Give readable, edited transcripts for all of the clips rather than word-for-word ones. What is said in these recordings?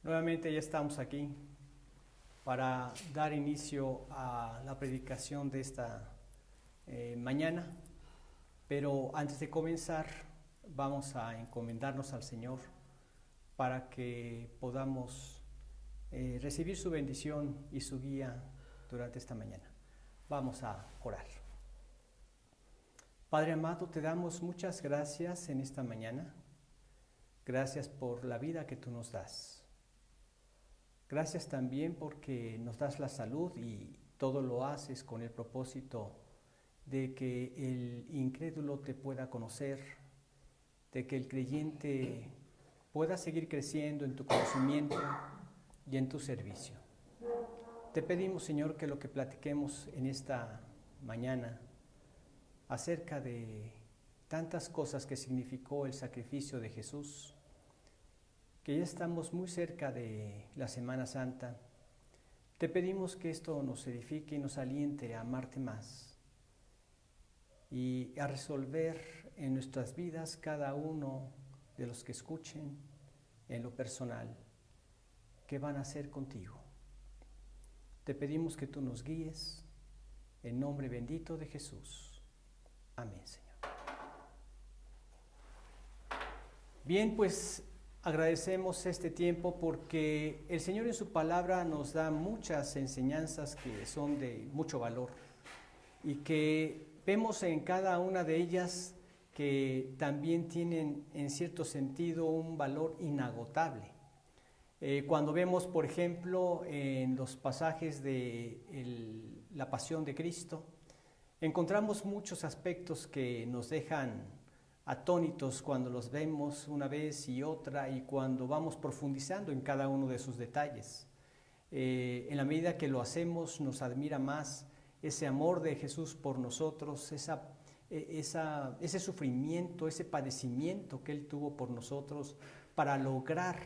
Nuevamente ya estamos aquí para dar inicio a la predicación de esta mañana, pero antes de comenzar vamos a encomendarnos al Señor para que podamos recibir su bendición y su guía durante esta mañana. Vamos a orar. Padre amado, te damos muchas gracias en esta mañana. Gracias por la vida que tú nos das. Gracias también porque nos das la salud y todo lo haces con el propósito de que el incrédulo te pueda conocer, de que el creyente pueda seguir creciendo en tu conocimiento y en tu servicio. Te pedimos, Señor, que lo que platiquemos en esta mañana acerca de tantas cosas que significó el sacrificio de Jesús, que ya estamos muy cerca de la Semana Santa, te pedimos que esto nos edifique y nos aliente a amarte más y a resolver en nuestras vidas cada uno de los que escuchen en lo personal qué van a hacer contigo. Te pedimos que tú nos guíes en nombre bendito de Jesús. Amén, Señor. Bien, pues agradecemos este tiempo porque el Señor en su palabra nos da muchas enseñanzas que son de mucho valor y que vemos en cada una de ellas que también tienen en cierto sentido un valor inagotable. Cuando vemos, por ejemplo, en los pasajes de la Pasión de Cristo, encontramos muchos aspectos que nos dejan atónitos cuando los vemos una vez y otra y cuando vamos profundizando en cada uno de sus detalles. En la medida que lo hacemos, nos admira más ese amor de Jesús por nosotros, ese sufrimiento, ese padecimiento que Él tuvo por nosotros para lograr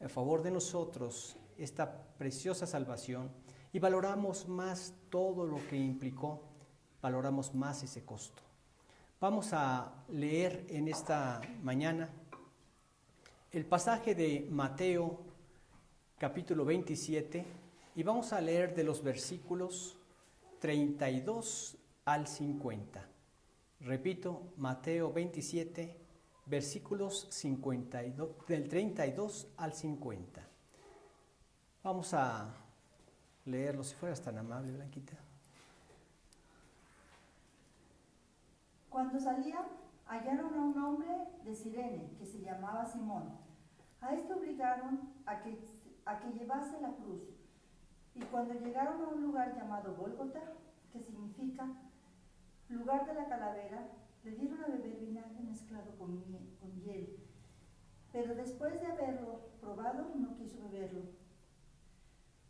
a favor de nosotros esta preciosa salvación, y valoramos más todo lo que implicó, valoramos más ese costo. Vamos a leer en esta mañana el pasaje de Mateo capítulo 27 y vamos a leer de los versículos 32 al 50. Repito, Mateo 27, versículos 52, del 32 al 50. Vamos a leerlo, si fueras tan amable, Blanquita. Cuando salían, hallaron a un hombre de Cirene que se llamaba Simón. A este obligaron a que llevase la cruz. Y cuando llegaron a un lugar llamado Gólgota, que significa lugar de la calavera, le dieron a beber vinagre mezclado con hiel. Pero después de haberlo probado, no quiso beberlo.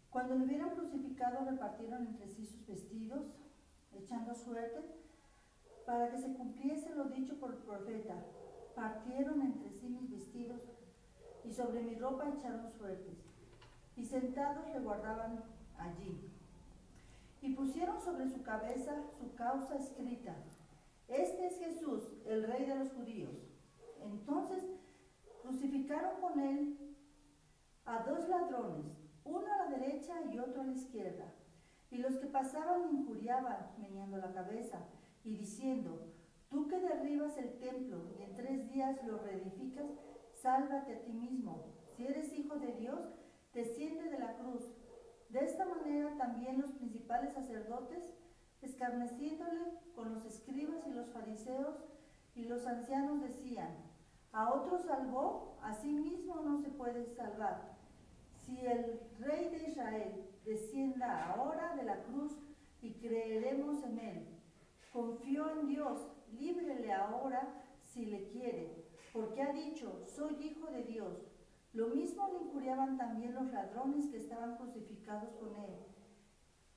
Cuando lo hubieron crucificado, repartieron entre sí sus vestidos, echando suerte, para que se cumpliese lo dicho por el profeta. Partieron entre sí mis vestidos, y sobre mi ropa echaron suertes, y sentados le guardaban allí. Y pusieron sobre su cabeza su causa escrita: Este es Jesús, el Rey de los judíos. Entonces crucificaron con él a dos ladrones, uno a la derecha y otro a la izquierda. Y los que pasaban injuriaban, meneando la cabeza y diciendo: Tú que derribas el templo y en 3 días lo reedificas, sálvate a ti mismo. Si eres hijo de Dios, desciende de la cruz. De esta manera también los principales sacerdotes, escarneciéndole con los escribas y los fariseos y los ancianos, decían: A otro salvó, a sí mismo no se puede salvar. Si el Rey de Israel descienda ahora de la cruz y creeremos en él. Confió en Dios, líbrele ahora si le quiere, porque ha dicho: soy hijo de Dios. Lo mismo le injuriaban también los ladrones que estaban crucificados con él.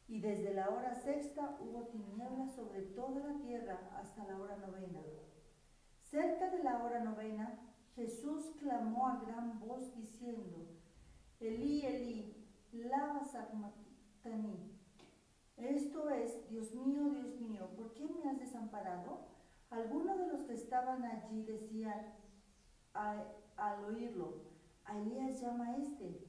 Y desde la hora 6 hubo tinieblas sobre toda la tierra hasta la hora 9. Cerca de la hora 9, Jesús clamó a gran voz diciendo: Elí, Elí, lama sabactani. Esto es: Dios mío, ¿por qué me has desamparado? Algunos de los que estaban allí decían al oírlo: a Elías llama a este.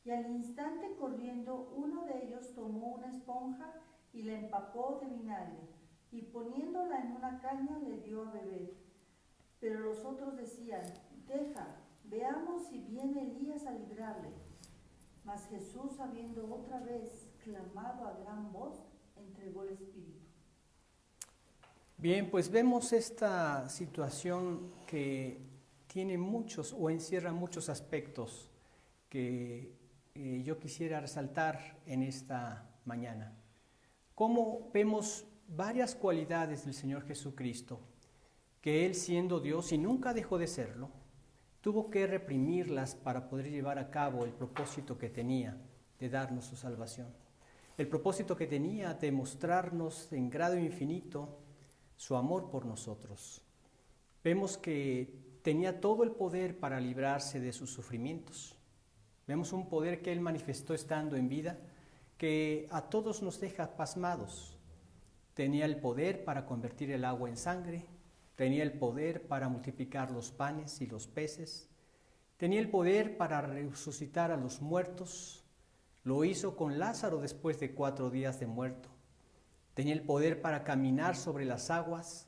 Y al instante corriendo, uno de ellos tomó una esponja y la empapó de vinagre, y poniéndola en una caña le dio a beber. Pero los otros decían: deja, veamos si viene Elías a librarle. Mas Jesús, habiendo otra vez clamado a gran voz, entregó el espíritu. Bien, pues vemos esta situación que tiene muchos o encierra muchos aspectos que yo quisiera resaltar en esta mañana. Cómo vemos varias cualidades del Señor Jesucristo, que Él, siendo Dios y nunca dejó de serlo, tuvo que reprimirlas para poder llevar a cabo el propósito que tenía de darnos su salvación. El propósito que tenía de mostrarnos en grado infinito su amor por nosotros. Vemos que tenía todo el poder para librarse de sus sufrimientos. Vemos un poder que Él manifestó estando en vida, que a todos nos deja pasmados. Tenía el poder para convertir el agua en sangre, tenía el poder para multiplicar los panes y los peces, tenía el poder para resucitar a los muertos, lo hizo con Lázaro después de 4 días de muerto. Tenía el poder para caminar sobre las aguas,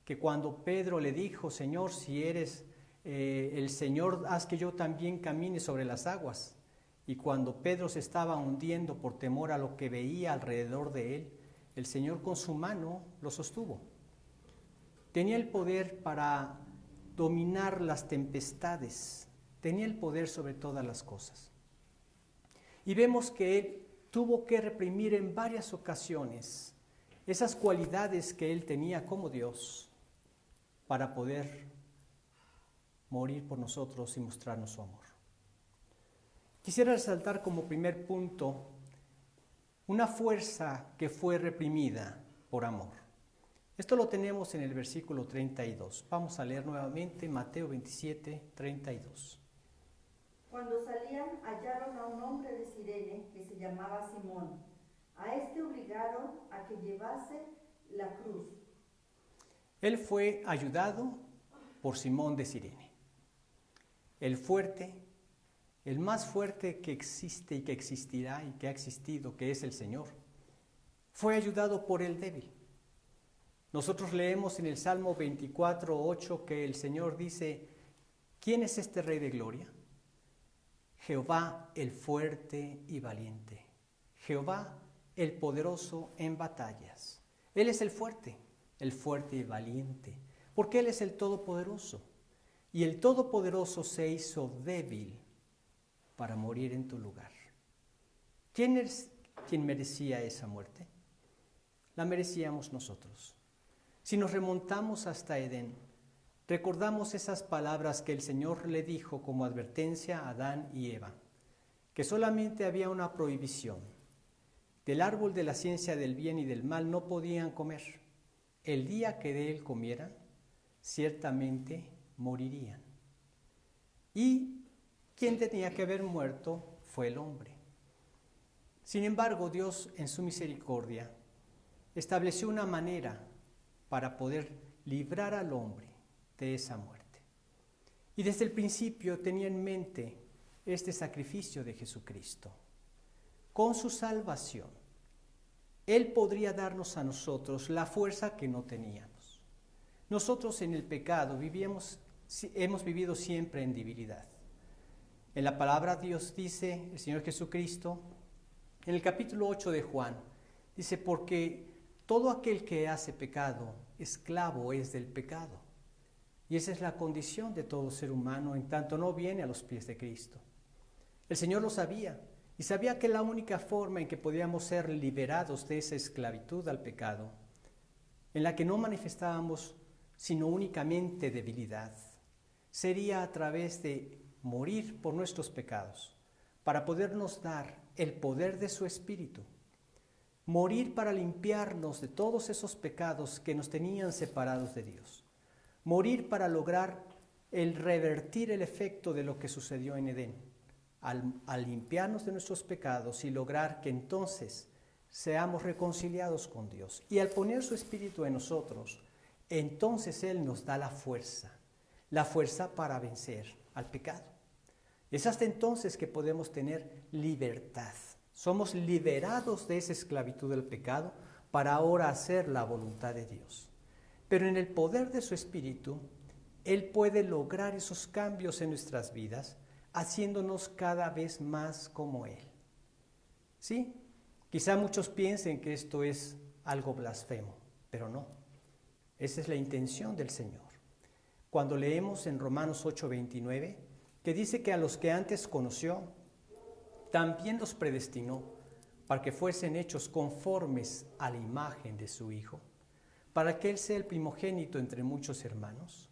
que cuando Pedro le dijo: Señor, si eres el Señor, haz que yo también camine sobre las aguas. Y cuando Pedro se estaba hundiendo por temor a lo que veía alrededor de él, el Señor con su mano lo sostuvo. Tenía el poder para dominar las tempestades, tenía el poder sobre todas las cosas. Y vemos que Él tuvo que reprimir en varias ocasiones esas cualidades que Él tenía como Dios para poder morir por nosotros y mostrarnos su amor. Quisiera resaltar como primer punto una fuerza que fue reprimida por amor. Esto lo tenemos en el versículo 32. Vamos a leer nuevamente Mateo 27, 32. Cuando salían, hallaron a un hombre de Cirene que se llamaba Simón. A este obligaron a que llevase la cruz. Él fue ayudado por Simón de Cirene. El fuerte, el más fuerte que existe y que existirá y que ha existido, que es el Señor, fue ayudado por el débil. Nosotros leemos en el Salmo 24, 8 que el Señor dice: ¿quién es este Rey de gloria? Jehová el fuerte y valiente, Jehová el poderoso en batallas. Él es el fuerte y valiente, porque Él es el todopoderoso. Y el todopoderoso se hizo débil para morir en tu lugar. ¿Quién es quien merecía esa muerte? La merecíamos nosotros. Si nos remontamos hasta Edén, recordamos esas palabras que el Señor le dijo como advertencia a Adán y Eva, que solamente había una prohibición: del árbol de la ciencia del bien y del mal no podían comer. El día que de él comieran, ciertamente morirían. Y quien tenía que haber muerto fue el hombre. Sin embargo, Dios, en su misericordia, estableció una manera para poder librar al hombre de esa muerte. Y desde el principio tenía en mente este sacrificio de Jesucristo. Con su salvación, Él podría darnos a nosotros la fuerza que no teníamos. Nosotros en el pecado hemos vivido siempre en debilidad. En la palabra Dios dice, el Señor Jesucristo, en el capítulo 8 de Juan, dice: porque todo aquel que hace pecado, esclavo es del pecado. Y esa es la condición de todo ser humano, en tanto no viene a los pies de Cristo. El Señor lo sabía, y sabía que la única forma en que podíamos ser liberados de esa esclavitud al pecado, en la que no manifestábamos sino únicamente debilidad, sería a través de morir por nuestros pecados, para podernos dar el poder de su Espíritu. Morir para limpiarnos de todos esos pecados que nos tenían separados de Dios. Morir para lograr el revertir el efecto de lo que sucedió en Edén, al limpiarnos de nuestros pecados y lograr que entonces seamos reconciliados con Dios. Y al poner su Espíritu en nosotros, entonces Él nos da la fuerza para vencer al pecado. Es hasta entonces que podemos tener libertad. Somos liberados de esa esclavitud del pecado para ahora hacer la voluntad de Dios. Pero en el poder de su Espíritu, Él puede lograr esos cambios en nuestras vidas, haciéndonos cada vez más como Él. ¿Sí? Quizá muchos piensen que esto es algo blasfemo, pero no. Esa es la intención del Señor. Cuando leemos en Romanos 8:29, que dice que a los que antes conoció, también los predestinó para que fuesen hechos conformes a la imagen de su Hijo, para que Él sea el primogénito entre muchos hermanos.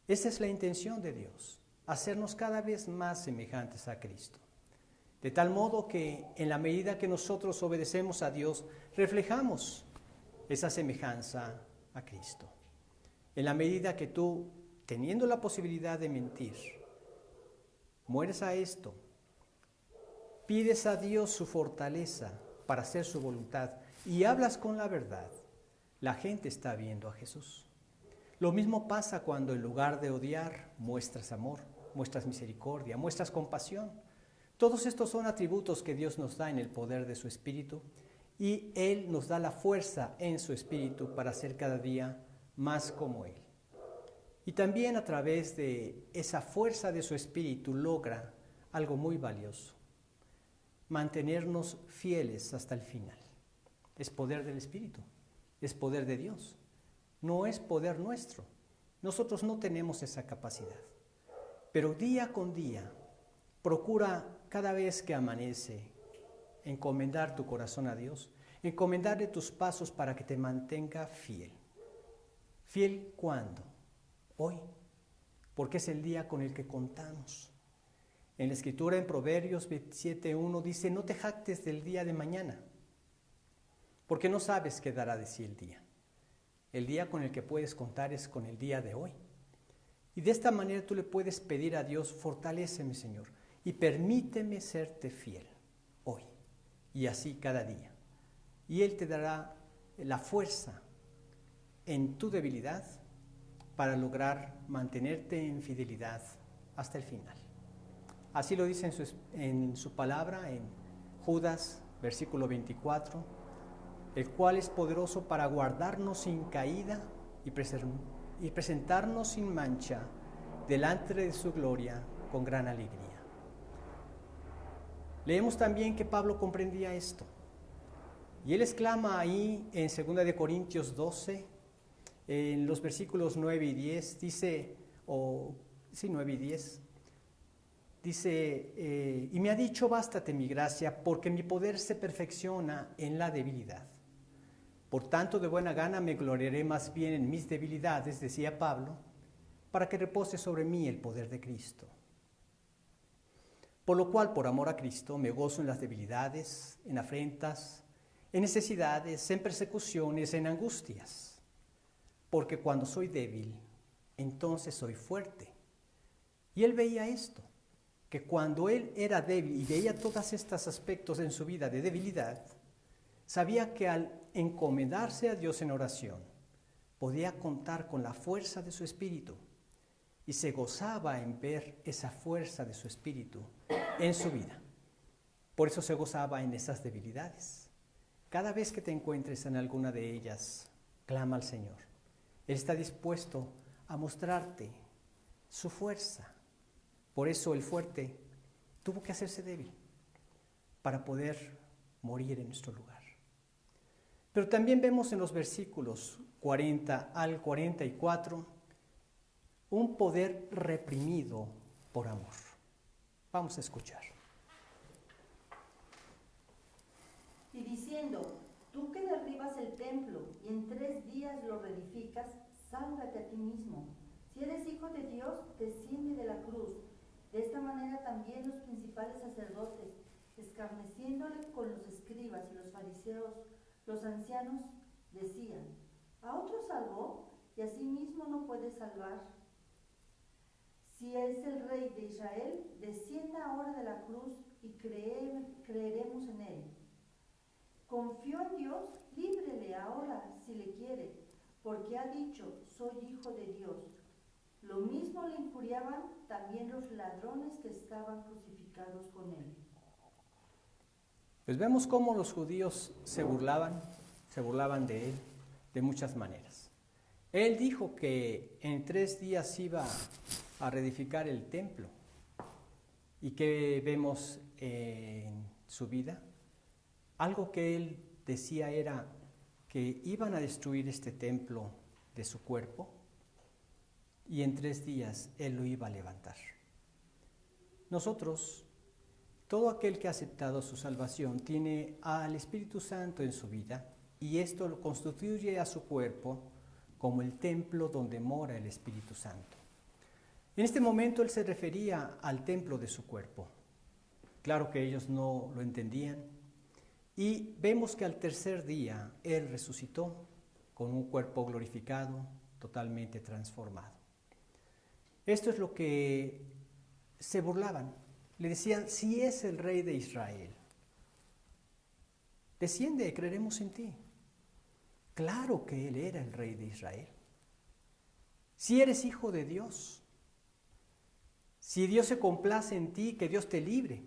Esa es la intención de Dios, hacernos cada vez más semejantes a Cristo. De tal modo que en la medida que nosotros obedecemos a Dios, reflejamos esa semejanza a Cristo. En la medida que tú, teniendo la posibilidad de mentir, mueres a esto, pides a Dios su fortaleza para hacer su voluntad y hablas con la verdad, la gente está viendo a Jesús. Lo mismo pasa cuando en lugar de odiar, muestras amor, muestras misericordia, muestras compasión. Todos estos son atributos que Dios nos da en el poder de su Espíritu y Él nos da la fuerza en su Espíritu para ser cada día más como Él. Y también a través de esa fuerza de su Espíritu logra algo muy valioso: mantenernos fieles hasta el final. Es poder del Espíritu, es poder de Dios, no es poder nuestro. Nosotros no tenemos esa capacidad. Pero día con día, procura cada vez que amanece encomendar tu corazón a Dios, encomendarle tus pasos para que te mantenga fiel. ¿Fiel cuándo? Hoy, porque es el día con el que contamos. En la Escritura, en Proverbios 27:1 dice: no te jactes del día de mañana, porque no sabes qué dará de sí el día. El día con el que puedes contar es con el día de hoy. Y de esta manera tú le puedes pedir a Dios: fortaléceme, Señor, y permíteme serte fiel hoy, y así cada día. Y Él te dará la fuerza en tu debilidad para lograr mantenerte en fidelidad hasta el final. Así lo dice en su palabra, en Judas, versículo 24, el cual es poderoso para guardarnos sin caída y presentarnos sin mancha delante de su gloria con gran alegría. Leemos también que Pablo comprendía esto. Y él exclama ahí en 2 de Corintios 12, en los versículos 9 y 10, dice, 9 y 10, dice, y me ha dicho: bástate mi gracia, porque mi poder se perfecciona en la debilidad. Por tanto, de buena gana me gloriaré más bien en mis debilidades, decía Pablo, para que repose sobre mí el poder de Cristo. Por lo cual, por amor a Cristo, me gozo en las debilidades, en afrentas, en necesidades, en persecuciones, en angustias. Porque cuando soy débil, entonces soy fuerte. Y él veía esto, que cuando él era débil y veía todos estos aspectos en su vida de debilidad, sabía que al encomendarse a Dios en oración, podía contar con la fuerza de su Espíritu y se gozaba en ver esa fuerza de su Espíritu en su vida. Por eso se gozaba en esas debilidades. Cada vez que te encuentres en alguna de ellas, clama al Señor. Él está dispuesto a mostrarte su fuerza. Por eso el fuerte tuvo que hacerse débil para poder morir en nuestro lugar. Pero también vemos en los versículos 40 al 44 un poder reprimido por amor. Vamos a escuchar. Y diciendo: tú que derribas el templo y en 3 días lo reedificas, sálvate a ti mismo. Si eres hijo de Dios, desciende de la cruz. De esta manera también los principales sacerdotes, escarneciéndole con los escribas y los fariseos, los ancianos, decían: a otro salvó y a sí mismo no puede salvar. Si es el Rey de Israel, descienda ahora de la cruz y creeremos en él. Confió en Dios, líbrele ahora si le quiere, porque ha dicho: soy hijo de Dios. Lo mismo le injuriaban también los ladrones que estaban crucificados con él. Pues vemos cómo los judíos se burlaban de él de muchas maneras. Él dijo que en 3 días iba a reedificar el templo. ¿Y qué vemos en su vida? Algo que él decía era que iban a destruir este templo de su cuerpo y en 3 días él lo iba a levantar. Nosotros, todo aquel que ha aceptado su salvación tiene al Espíritu Santo en su vida y esto lo constituye a su cuerpo como el templo donde mora el Espíritu Santo. En este momento él se refería al templo de su cuerpo. Claro que ellos no lo entendían. Y vemos que al 3er día él resucitó con un cuerpo glorificado, totalmente transformado. Esto es lo que se burlaban. Le decían, si es el rey de Israel, desciende, creeremos en ti. Claro que él era el rey de Israel. Si eres hijo de Dios, si Dios se complace en ti, que Dios te libre.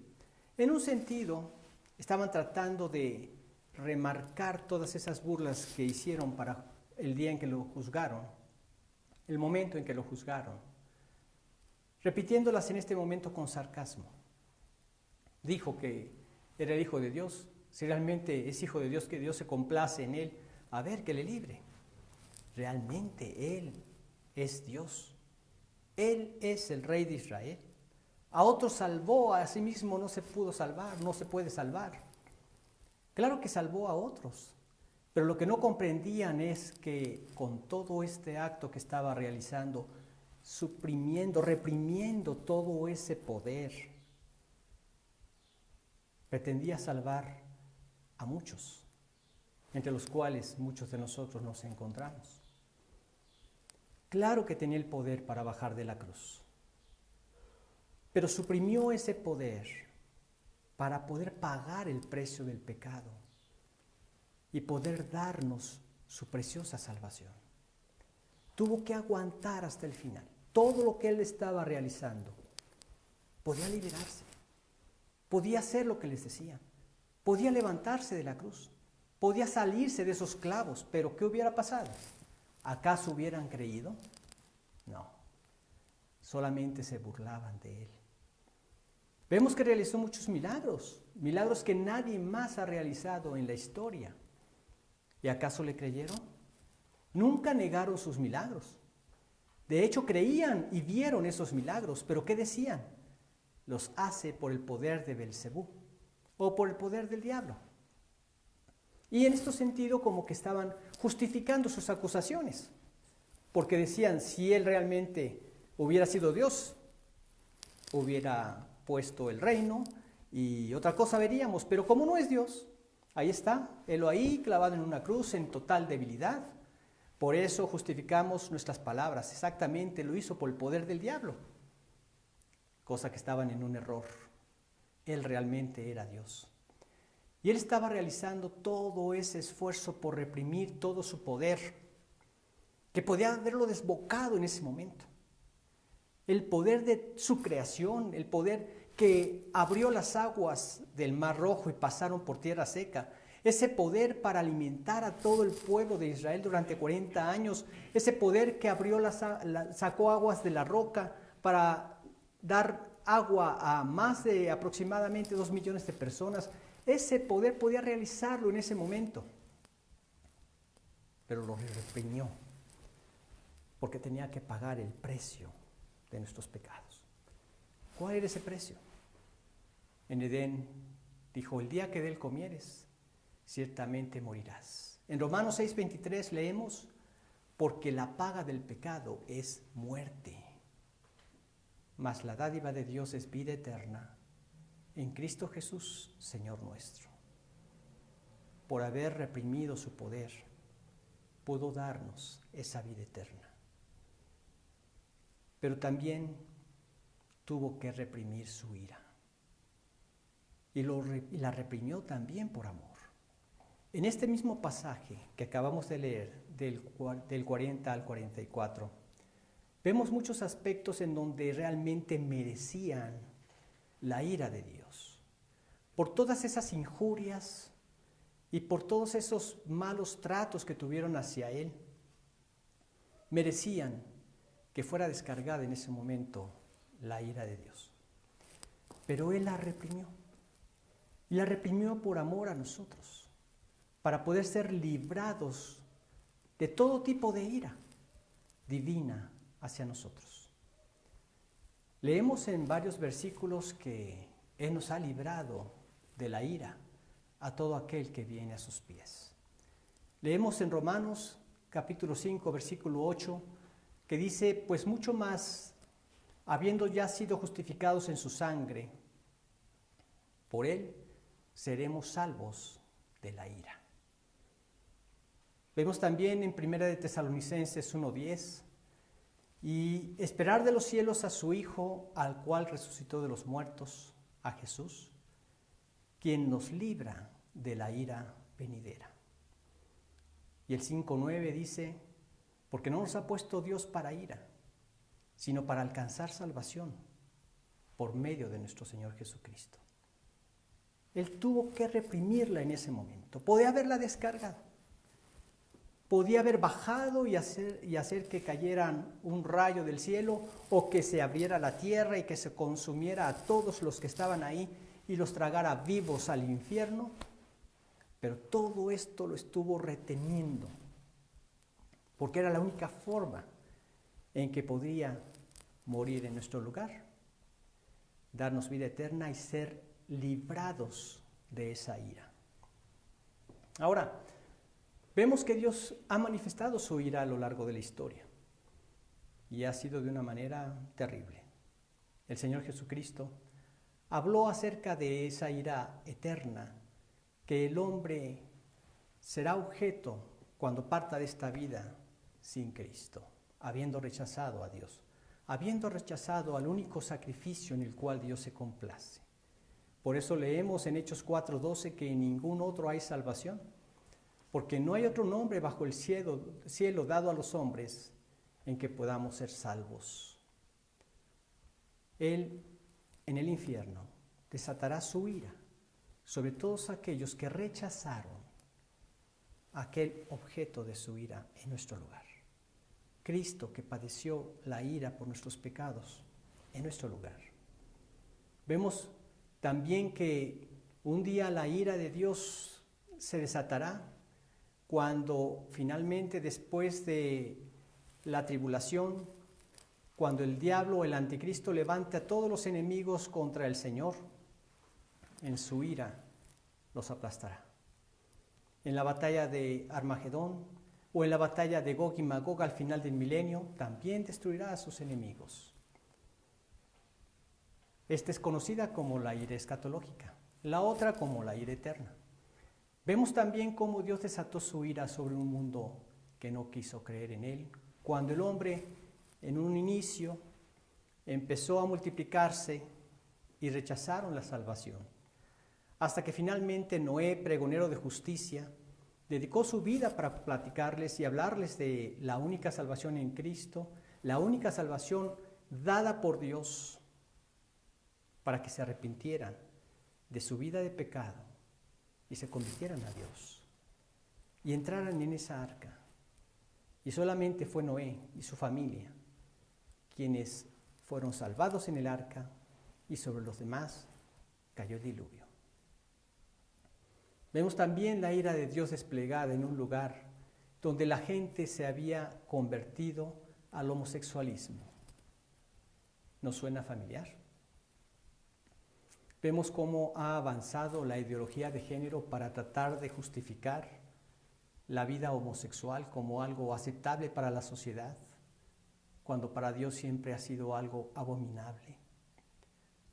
En un sentido, estaban tratando de remarcar todas esas burlas que hicieron para el día en que lo juzgaron, el momento en que lo juzgaron, repitiéndolas en este momento con sarcasmo. Dijo que era el hijo de Dios. Si realmente es hijo de Dios, que Dios se complace en él, a ver, que le libre. Realmente él es Dios. Él es el rey de Israel. A otros salvó, a sí mismo no se pudo salvar, no se puede salvar. Claro que salvó a otros, pero lo que no comprendían es que con todo este acto que estaba realizando, suprimiendo, reprimiendo todo ese poder, pretendía salvar a muchos, entre los cuales muchos de nosotros nos encontramos. Claro que tenía el poder para bajar de la cruz, pero suprimió ese poder para poder pagar el precio del pecado y poder darnos su preciosa salvación. Tuvo que aguantar hasta el final. Todo lo que él estaba realizando, podía liberarse, podía hacer lo que les decía, podía levantarse de la cruz, podía salirse de esos clavos, pero ¿qué hubiera pasado? ¿Acaso hubieran creído? No, solamente se burlaban de él. Vemos que realizó muchos milagros, milagros que nadie más ha realizado en la historia. ¿Y acaso le creyeron? Nunca negaron sus milagros. De hecho, creían y vieron esos milagros, pero ¿qué decían? Los hace por el poder de Belcebú o por el poder del diablo. Y en este sentido, como que estaban justificando sus acusaciones, porque decían, si él realmente hubiera sido Dios, hubiera puesto el reino y otra cosa veríamos, pero como no es Dios, ahí está, él ahí clavado en una cruz en total debilidad. Por eso justificamos nuestras palabras, exactamente lo hizo por el poder del diablo, cosa que estaban en un error. Él realmente era Dios. Y él estaba realizando todo ese esfuerzo por reprimir todo su poder, que podía haberlo desbocado en ese momento. El poder de su creación, el poder que abrió las aguas del Mar Rojo y pasaron por tierra seca, ese poder para alimentar a todo el pueblo de Israel durante 40 años, ese poder que abrió sacó aguas de la roca para dar agua a más de aproximadamente 2 millones de personas. Ese poder podía realizarlo en ese momento, pero lo reprimió, porque tenía que pagar el precio de nuestros pecados. ¿Cuál era ese precio? En Edén dijo, el día que de él comieres, ciertamente morirás. En Romanos 6:23 leemos, porque la paga del pecado es muerte, mas la dádiva de Dios es vida eterna en Cristo Jesús, Señor nuestro. Por haber reprimido su poder, pudo darnos esa vida eterna. Pero también tuvo que reprimir su ira. Y la reprimió también por amor. En este mismo pasaje que acabamos de leer, del 40 al 44, vemos muchos aspectos en donde realmente merecían la ira de Dios. Por todas esas injurias y por todos esos malos tratos que tuvieron hacia Él, merecían que fuera descargada en ese momento la ira de Dios. Pero Él la reprimió. Y la reprimió por amor a nosotros, para poder ser librados de todo tipo de ira divina hacia nosotros. Leemos en varios versículos que Él nos ha librado de la ira a todo aquel que viene a sus pies. Leemos en Romanos capítulo 5, versículo 8, que dice, pues mucho más, habiendo ya sido justificados en su sangre, por Él seremos salvos de la ira. Vemos también en 1 de Tesalonicenses 1:10, y esperar de los cielos a su Hijo, al cual resucitó de los muertos, a Jesús, quien nos libra de la ira venidera. Y el 5:9 dice, porque no nos ha puesto Dios para ira, sino para alcanzar salvación por medio de nuestro Señor Jesucristo. Él tuvo que reprimirla en ese momento. Podía haberla descargado. Podía haber bajado y hacer que cayeran un rayo del cielo o que se abriera la tierra y que se consumiera a todos los que estaban ahí y los tragara vivos al infierno. Pero todo esto lo estuvo reteniendo porque era la única forma en que podría morir en nuestro lugar, darnos vida eterna y ser librados de esa ira. Ahora, vemos que Dios ha manifestado su ira a lo largo de la historia y ha sido de una manera terrible. El Señor Jesucristo habló acerca de esa ira eterna que el hombre será objeto cuando parta de esta vida sin Cristo, habiendo rechazado a Dios, habiendo rechazado al único sacrificio en el cual Dios se complace. Por eso leemos en Hechos 4:12 que en ningún otro hay salvación, porque no hay otro nombre bajo el cielo dado a los hombres en que podamos ser salvos. Él en el infierno desatará su ira sobre todos aquellos que rechazaron aquel objeto de su ira en nuestro lugar. Cristo, que padeció la ira por nuestros pecados en nuestro lugar. Vemos también que un día la ira de Dios se desatará cuando finalmente, después de la tribulación, cuando el diablo, el anticristo, levante a todos los enemigos contra el Señor, en su ira los aplastará. En la batalla de Armagedón o en la batalla de Gog y Magog al final del milenio, también destruirá a sus enemigos. Esta es conocida como la ira escatológica, la otra como la ira eterna. Vemos también cómo Dios desató su ira sobre un mundo que no quiso creer en Él, cuando el hombre en un inicio empezó a multiplicarse y rechazaron la salvación, hasta que finalmente Noé, pregonero de justicia, dedicó su vida para platicarles y hablarles de la única salvación en Cristo, la única salvación dada por Dios para que se arrepintieran de su vida de pecado y se convirtieran a Dios y entraran en esa arca. Y solamente fue Noé y su familia quienes fueron salvados en el arca, y sobre los demás cayó el diluvio. Vemos también la ira de Dios desplegada en un lugar donde la gente se había convertido al homosexualismo. ¿Nos suena familiar? Vemos cómo ha avanzado la ideología de género para tratar de justificar la vida homosexual como algo aceptable para la sociedad, cuando para Dios siempre ha sido algo abominable.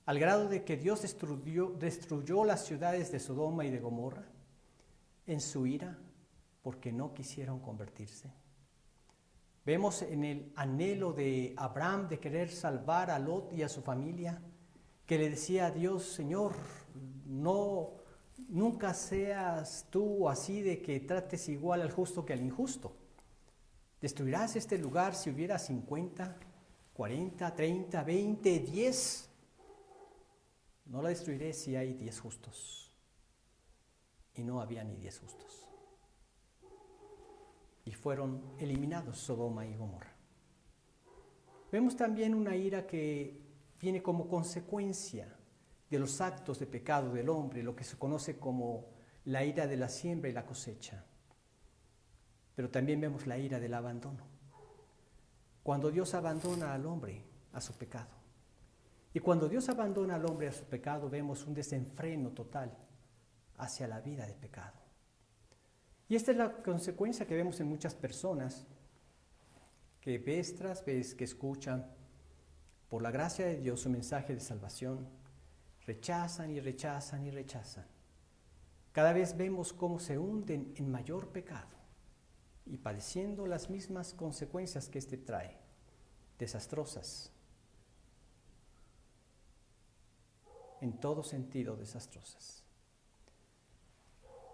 Al grado de que Dios destruyó las ciudades de Sodoma y de Gomorra en su ira porque no quisieron convertirse. Vemos en el anhelo de Abraham de querer salvar a Lot y a su familia, que le decía a Dios: Señor, nunca seas tú así de que trates igual al justo que al injusto. ¿Destruirás este lugar si hubiera 50 40, 30, 20, 10. No la destruiré si hay 10 justos. Y no había ni 10 justos. Y fueron eliminados Sodoma y Gomorra. Vemos también una ira que viene como consecuencia de los actos de pecado del hombre, lo que se conoce como la ira de la siembra y la cosecha. Pero también vemos la ira del abandono. Cuando Dios abandona al hombre a su pecado. Y cuando Dios abandona al hombre a su pecado, vemos un desenfreno total hacia la vida de pecado. Y esta es la consecuencia que vemos en muchas personas que vez tras vez que escuchan por la gracia de Dios su mensaje de salvación, rechazan y rechazan y rechazan. Cada vez vemos cómo se hunden en mayor pecado y padeciendo las mismas consecuencias que éste trae, desastrosas, en todo sentido desastrosas.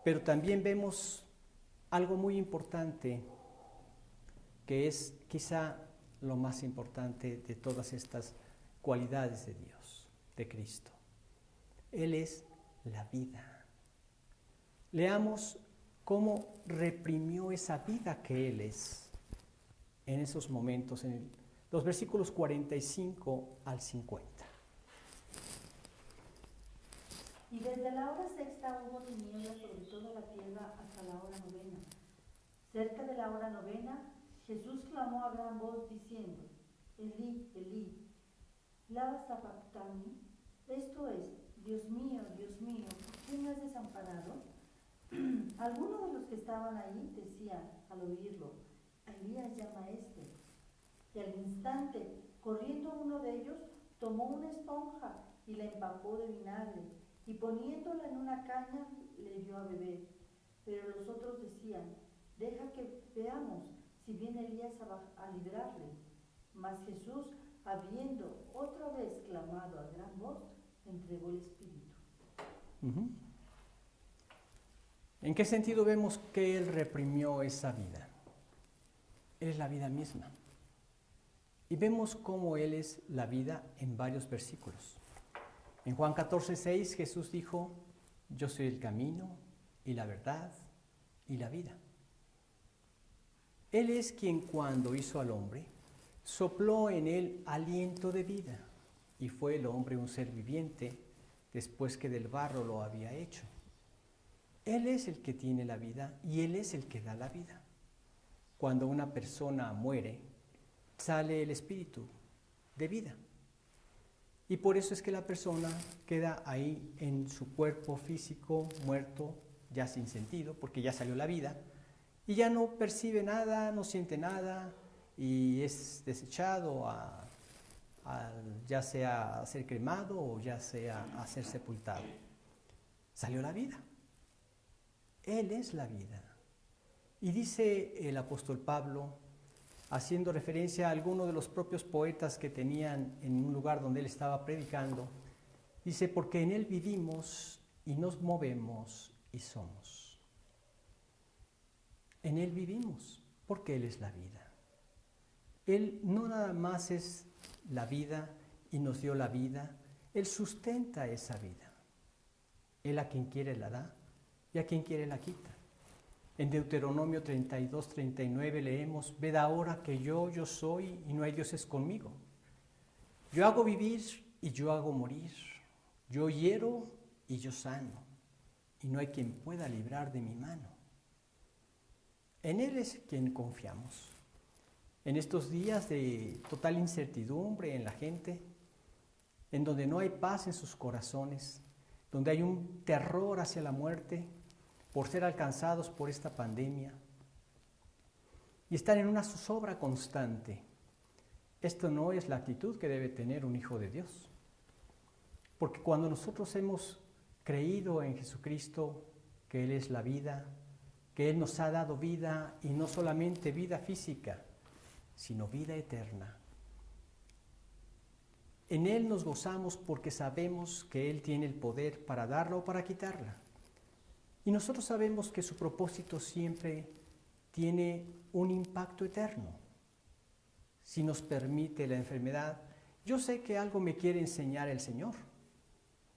Pero también vemos algo muy importante, que es quizá lo más importante de todas estas cualidades de Dios, de Cristo. Él es la vida. Leamos cómo reprimió esa vida que Él es en esos momentos, en los versículos 45 al 50. Y desde la hora sexta hubo tinieblas sobre toda la tierra hasta la hora novena. Cerca de la hora novena, Jesús clamó a gran voz diciendo: Elí, Elí, lama sabactani. Esto es: Dios mío, ¿por qué me has desamparado? Algunos de los que estaban ahí decían al oírlo: a Elías llama a este. Y al instante, corriendo uno de ellos, tomó una esponja y la empapó de vinagre, y poniéndola en una caña le dio a beber. Pero los otros decían: deja que veamos si viene Elías a librarle. Mas Jesús, habiendo otra vez clamado a gran voz, entregó el Espíritu. ¿En qué sentido vemos que Él reprimió esa vida? Él es la vida misma. Y vemos cómo Él es la vida en varios versículos. En Juan 14:6 Jesús dijo: yo soy el camino y la verdad y la vida. Él es quien, cuando hizo al hombre, sopló en él aliento de vida, y fue el hombre un ser viviente después que del barro lo había hecho. Él es el que tiene la vida y Él es el que da la vida. Cuando una persona muere, sale el espíritu de vida. Y por eso es que la persona queda ahí en su cuerpo físico muerto, ya sin sentido, porque ya salió la vida, y ya no percibe nada, no siente nada, y es desechado ya sea a ser cremado o ya sea a ser sepultado. Salió la vida. Él es la vida. Y dice el apóstol Pablo, haciendo referencia a algunos de los propios poetas que tenían en un lugar donde él estaba predicando, dice: porque en Él vivimos y nos movemos y somos. En Él vivimos, porque Él es la vida. Él no nada más es la vida y nos dio la vida, Él sustenta esa vida. Él a quien quiere la da y a quien quiere la quita. En Deuteronomio 32:39 leemos: ved ahora que yo soy y no hay dioses conmigo. Yo hago vivir y yo hago morir. Yo hiero y yo sano. Y no hay quien pueda librar de mi mano. En Él es quien confiamos. En estos días de total incertidumbre en la gente, en donde no hay paz en sus corazones, donde hay un terror hacia la muerte por ser alcanzados por esta pandemia, y están en una zozobra constante. Esto no es la actitud que debe tener un hijo de Dios. Porque cuando nosotros hemos creído en Jesucristo, que Él es la vida, que Él nos ha dado vida, y no solamente vida física, sino vida eterna. En Él nos gozamos porque sabemos que Él tiene el poder para darla o para quitarla. Y nosotros sabemos que su propósito siempre tiene un impacto eterno. si nos permite la enfermedad, yo sé que algo me quiere enseñar el Señor.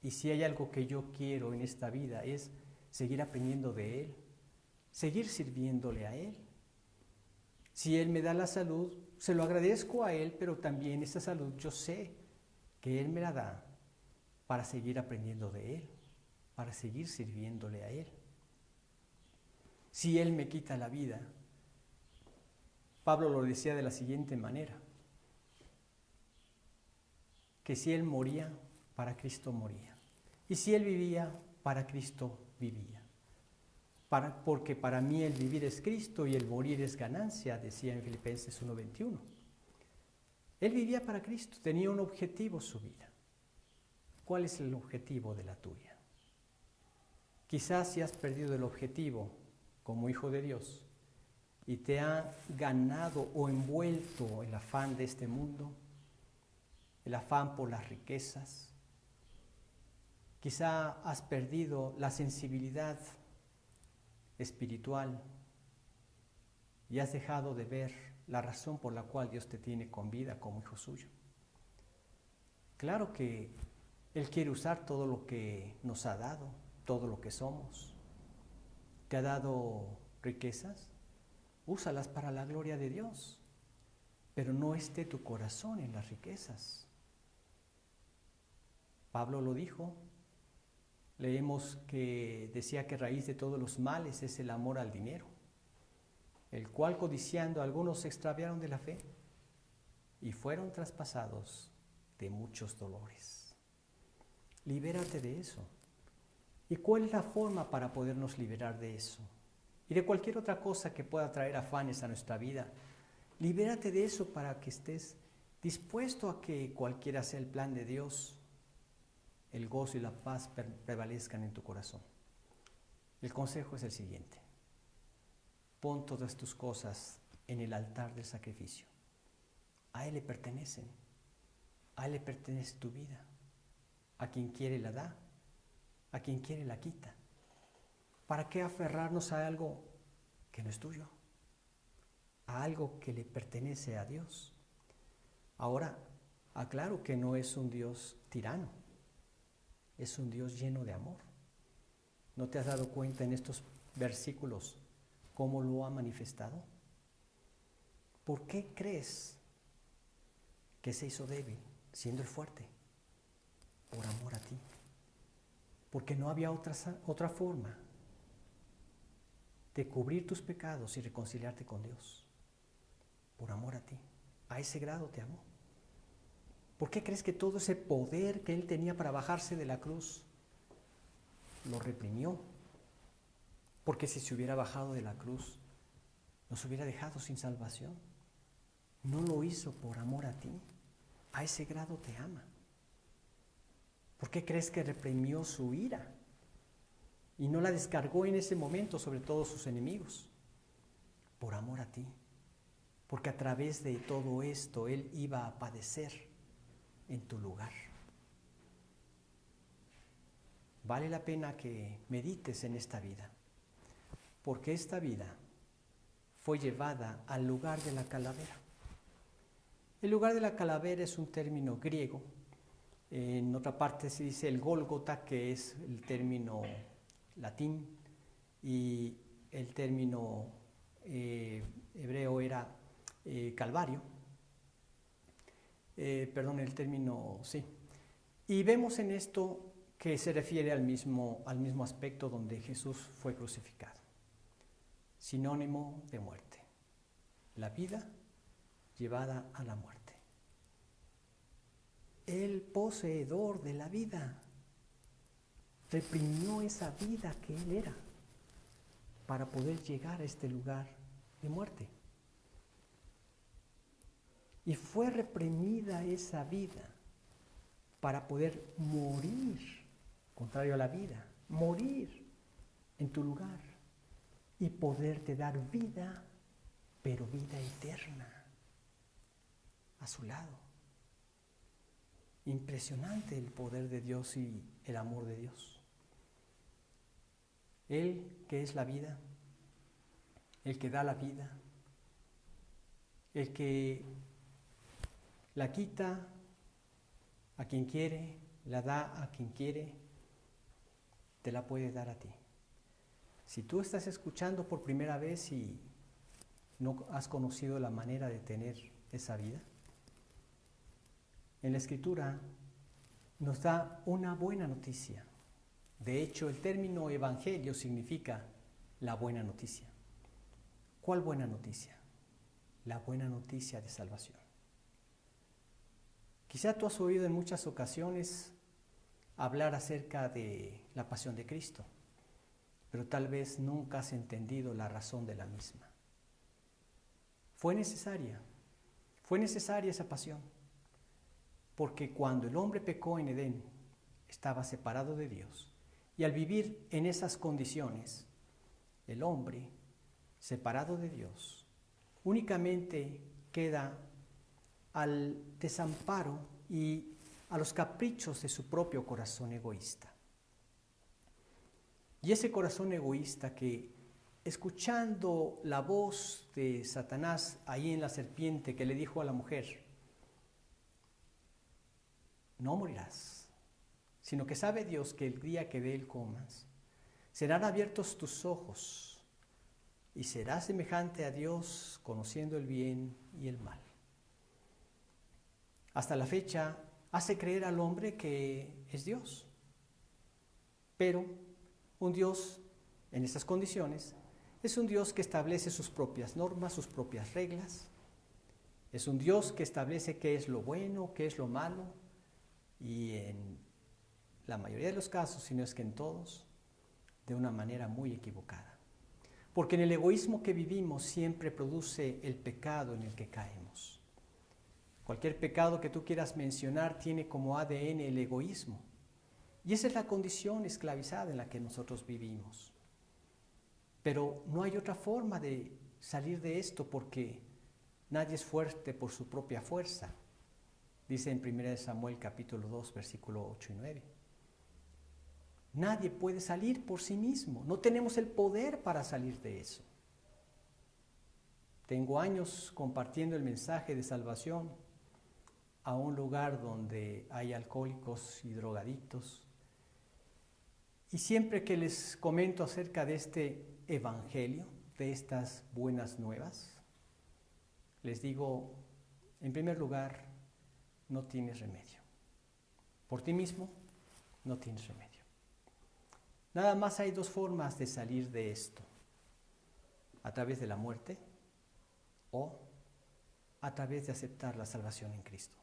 Y si hay algo que yo quiero en esta vida es seguir aprendiendo de Él, seguir sirviéndole a Él. Si Él me da la salud, se lo agradezco a Él, pero también esta salud yo sé que Él me la da para seguir aprendiendo de Él, para seguir sirviéndole a Él. Si Él me quita la vida, Pablo lo decía de la siguiente manera, que si Él moría, para Cristo moría. Y si Él vivía, para Cristo vivía. Porque para mí el vivir es Cristo y el morir es ganancia, decía en Filipenses 1:21. Él vivía para Cristo, tenía un objetivo su vida. ¿Cuál es el objetivo de la tuya? Quizás si has perdido el objetivo como hijo de Dios y te ha ganado o envuelto el afán de este mundo, el afán por las riquezas. Quizá has perdido la sensibilidad espiritual y has dejado de ver la razón por la cual Dios te tiene con vida como hijo suyo. Claro que Él quiere usar todo lo que nos ha dado, todo lo que somos. ¿Te ha dado riquezas? Úsalas para la gloria de Dios, pero no esté tu corazón en las riquezas. Pablo lo dijo, leemos que decía que raíz de todos los males es el amor al dinero, el cual codiciando algunos se extraviaron de la fe y fueron traspasados de muchos dolores. Libérate de eso. ¿Y cuál es la forma para podernos liberar de eso? Y de cualquier otra cosa que pueda traer afanes a nuestra vida. Libérate de eso para que estés dispuesto a que cualquiera sea el plan de Dios, el gozo y la paz prevalezcan en tu corazón. El consejo es el siguiente. Pon todas tus cosas en el altar del sacrificio. A Él le pertenecen. A Él le pertenece tu vida. A quien quiere la da. A quien quiere la quita. ¿Para qué aferrarnos a algo que no es tuyo? A algo que le pertenece a Dios. Ahora, aclaro que no es un Dios tirano. Es un Dios lleno de amor. ¿No te has dado cuenta en estos versículos cómo lo ha manifestado? ¿Por qué crees que se hizo débil siendo el fuerte? Por amor a ti. Porque no había otra forma de cubrir tus pecados y reconciliarte con Dios. Por amor a ti. A ese grado te amó. ¿Por qué crees que todo ese poder que Él tenía para bajarse de la cruz lo reprimió? Porque si se hubiera bajado de la cruz, nos hubiera dejado sin salvación. No lo hizo por amor a ti. A ese grado te ama. ¿Por qué crees que reprimió su ira? Y no la descargó en ese momento sobre todos sus enemigos. Por amor a ti. Porque a través de todo esto Él iba a padecer en tu lugar. Vale la pena que medites en esta vida, porque esta vida fue llevada al lugar de la calavera. El lugar de la calavera es un término griego. En otra parte se dice el Gólgota, que es el término latín, y el término hebreo era Calvario. El término, sí. Y vemos en esto que se refiere al mismo aspecto donde Jesús fue crucificado. Sinónimo de muerte. La vida llevada a la muerte. El poseedor de la vida reprimió esa vida que Él era para poder llegar a este lugar de muerte. Y fue reprimida esa vida para poder morir, contrario a la vida, morir en tu lugar y poderte dar vida, pero vida eterna, a su lado. Impresionante el poder de Dios y el amor de Dios. Él que es la vida, el que da la vida, el que la quita a quien quiere, la da a quien quiere, te la puede dar a ti. Si tú estás escuchando por primera vez y no has conocido la manera de tener esa vida, en la Escritura nos da una buena noticia. De hecho, el término evangelio significa la buena noticia. ¿Cuál buena noticia? La buena noticia de salvación. Quizá tú has oído en muchas ocasiones hablar acerca de la pasión de Cristo, pero tal vez nunca has entendido la razón de la misma. Fue necesaria esa pasión, porque cuando el hombre pecó en Edén, estaba separado de Dios, y al vivir en esas condiciones, el hombre, separado de Dios, únicamente queda al desamparo y a los caprichos de su propio corazón egoísta. Y ese corazón egoísta que, escuchando la voz de Satanás ahí en la serpiente que le dijo a la mujer, no morirás, sino que sabe Dios que el día que de él comas, serán abiertos tus ojos y serás semejante a Dios, conociendo el bien y el mal. Hasta la fecha hace creer al hombre que es Dios, pero un Dios en estas condiciones es un Dios que establece sus propias normas, sus propias reglas, es un Dios que establece qué es lo bueno, qué es lo malo, y en la mayoría de los casos, si no es que en todos, de una manera muy equivocada. Porque en el egoísmo que vivimos siempre produce el pecado en el que caemos. Cualquier pecado que tú quieras mencionar tiene como ADN el egoísmo. Y esa es la condición esclavizada en la que nosotros vivimos. Pero no hay otra forma de salir de esto porque nadie es fuerte por su propia fuerza. Dice en 1 Samuel capítulo 2, versículo 8 y 9. Nadie puede salir por sí mismo. No tenemos el poder para salir de eso. Tengo años compartiendo el mensaje de salvación a un lugar donde hay alcohólicos y drogadictos. Y siempre que les comento acerca de este evangelio, de estas buenas nuevas, les digo, en primer lugar, no tienes remedio. Por ti mismo, no tienes remedio. Nada más hay dos formas de salir de esto: a través de la muerte o a través de aceptar la salvación en Cristo.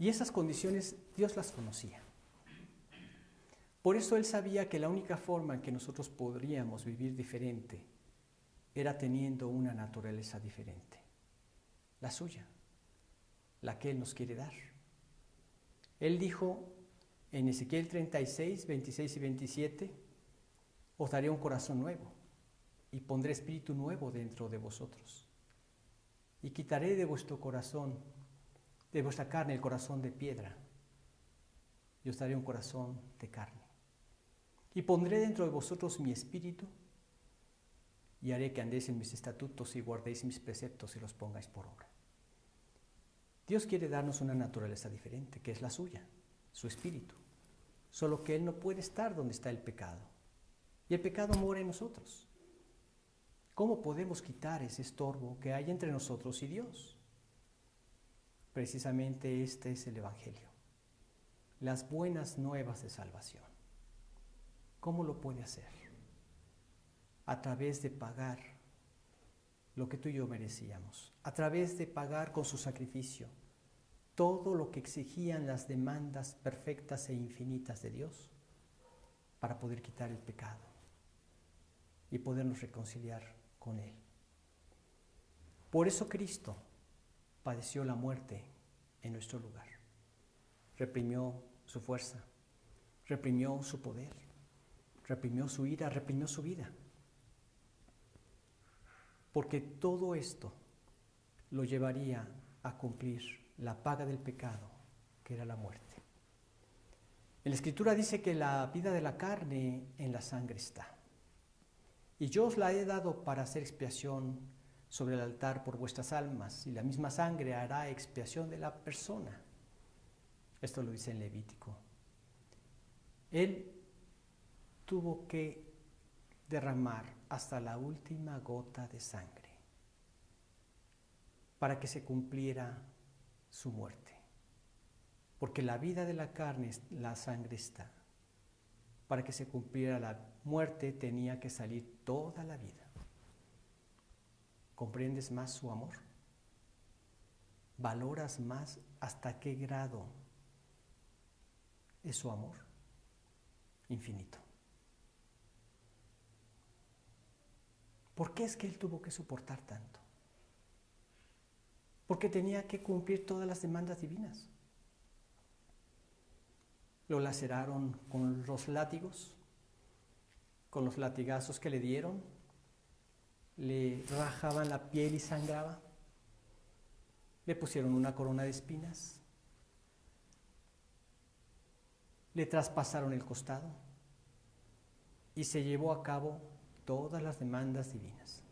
Y esas condiciones Dios las conocía. Por eso Él sabía que la única forma en que nosotros podríamos vivir diferente era teniendo una naturaleza diferente, la suya, la que Él nos quiere dar. Él dijo en Ezequiel 36, 26 y 27, os daré un corazón nuevo y pondré espíritu nuevo dentro de vosotros. Y quitaré de vuestro corazón, de vuestra carne, el corazón de piedra, y os daré un corazón de carne. Y pondré dentro de vosotros mi espíritu, y haré que andéis en mis estatutos y guardéis mis preceptos y los pongáis por obra. Dios quiere darnos una naturaleza diferente, que es la suya, su espíritu. Solo que Él no puede estar donde está el pecado. Y el pecado mora en nosotros. ¿Cómo podemos quitar ese estorbo que hay entre nosotros y Dios? Precisamente este es el Evangelio. Las buenas nuevas de salvación. ¿Cómo lo puede hacer? A través de pagar lo que tú y yo merecíamos, a través de pagar con su sacrificio todo lo que exigían las demandas perfectas e infinitas de Dios para poder quitar el pecado y podernos reconciliar con Él. Por eso Cristo padeció la muerte en nuestro lugar. Reprimió su fuerza, reprimió su poder, reprimió su ira, reprimió su vida. Porque todo esto lo llevaría a cumplir la paga del pecado, que era la muerte. En la Escritura dice que la vida de la carne en la sangre está. Y yo os la he dado para hacer expiación sobre el altar por vuestras almas, y la misma sangre hará expiación de la persona. Esto lo dice en Levítico. Él tuvo que derramar hasta la última gota de sangre para que se cumpliera su muerte. Porque la vida de la carne, la sangre está. Para que se cumpliera la muerte tenía que salir toda la vida. ¿Comprendes más su amor? ¿Valoras más hasta qué grado es su amor? Infinito. ¿Por qué es que él tuvo que soportar tanto? Porque tenía que cumplir todas las demandas divinas. Lo laceraron con los látigos, con los latigazos que le dieron, le rajaban la piel y sangraba, le pusieron una corona de espinas, le traspasaron el costado y se llevó a cabo todas las demandas divinas.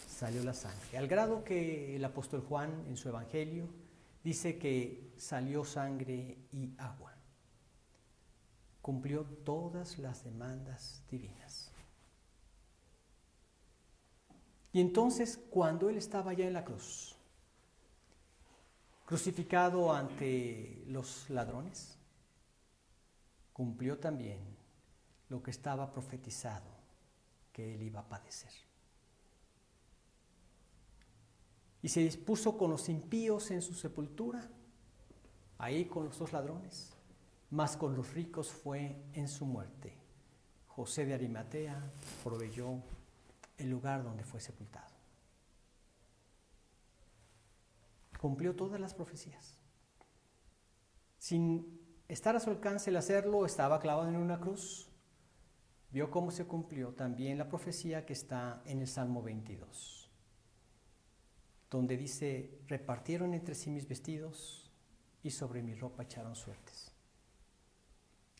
Salió la sangre, al grado que el apóstol Juan en su evangelio dice que salió sangre y agua. Cumplió todas las demandas divinas. Y entonces, cuando él estaba ya en la cruz, crucificado ante los ladrones, cumplió también lo que estaba profetizado que él iba a padecer. Y se dispuso con los impíos en su sepultura, ahí con los dos ladrones, mas con los ricos fue en su muerte. José de Arimatea proveyó el lugar donde fue sepultado. Cumplió todas las profecías. Sin estar a su alcance el hacerlo, estaba clavado en una cruz. Vio cómo se cumplió también la profecía que está en el Salmo 22, donde dice: repartieron entre sí mis vestidos y sobre mi ropa echaron suertes.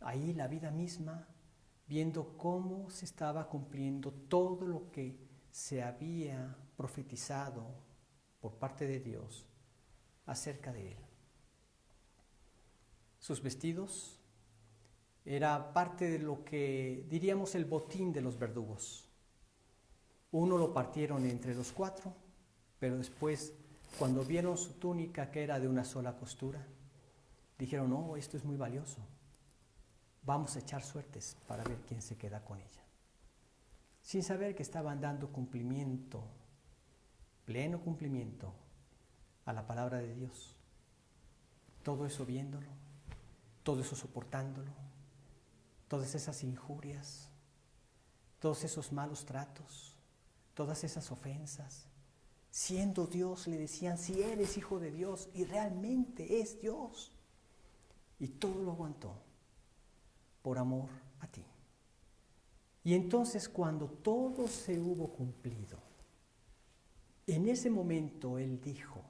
Ahí la vida misma, viendo cómo se estaba cumpliendo todo lo que se había profetizado por parte de Dios acerca de él. Sus vestidos era parte de lo que diríamos el botín de los verdugos. Uno lo partieron entre los 4, pero después, cuando vieron su túnica que era de una sola costura, dijeron: no, esto es muy valioso. Vamos a echar suertes para ver quién se queda con ella. Sin saber que estaban dando cumplimiento, pleno cumplimiento, a la palabra de Dios. Todo eso viéndolo, todo eso soportándolo, todas esas injurias, todos esos malos tratos, todas esas ofensas. Siendo Dios, le decían: si eres hijo de Dios, y realmente es Dios. Y todo lo aguantó por amor a ti. Y entonces, cuando todo se hubo cumplido, en ese momento él dijo: